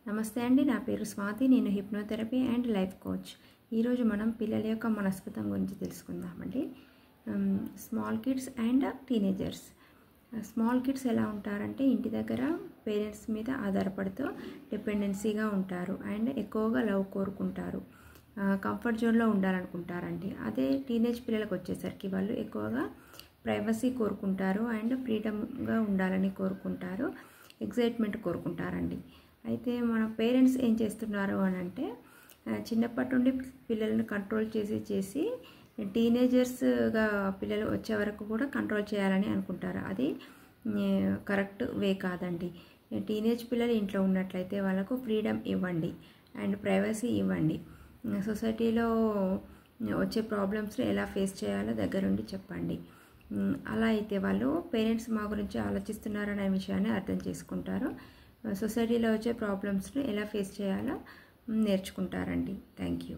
నమస్తే అండి, నా పేరు స్వాతి. నేను హిప్నోథెరపీ అండ్ లైఫ్ కోచ్. ఈరోజు మనం పిల్లల యొక్క మనస్తత్వం గురించి తెలుసుకుందామండి. Small kids and teenagers. Small kids ఎలా ఉంటారంటే ఇంటి దగ్గర పేరెంట్స్ మీద ఆధారపడుతూ డిపెండెన్సీగా ఉంటారు అండ్ ఎక్కువగా లవ్ కోరుకుంటారు, కంఫర్ట్ జోన్లో ఉండాలనుకుంటారండి. అదే టీనేజ్ పిల్లలకు వచ్చేసరికి వాళ్ళు ఎక్కువగా ప్రైవసీ కోరుకుంటారు అండ్ ఫ్రీడమ్గా ఉండాలని కోరుకుంటారు, ఎగ్జైట్మెంట్ కోరుకుంటారండి. అయితే మన పేరెంట్స్ ఏం చేస్తున్నారు అని అంటే చిన్నప్పటి నుండి పిల్లలను కంట్రోల్ చేసి టీనేజర్స్గా పిల్లలు వచ్చే వరకు కూడా కంట్రోల్ చేయాలని అనుకుంటారు. అది కరెక్ట్ వే కాదండి. టీనేజ్ పిల్లలు ఇంట్లో ఉన్నట్లయితే వాళ్ళకు ఫ్రీడమ్ ఇవ్వండి అండ్ ప్రైవసీ ఇవ్వండి. సొసైటీలో వచ్చే ప్రాబ్లమ్స్ని ఎలా ఫేస్ చేయాలో దగ్గరుండి చెప్పండి. అలా అయితే వాళ్ళు పేరెంట్స్ మా గురించి ఆలోచిస్తున్నారనే విషయాన్ని అర్థం చేసుకుంటారు. సొసైటీలో వచ్చే ప్రాబ్లమ్స్ని ఎలా ఫేస్ చేయాలో నేర్చుకుంటారండి. Thank you.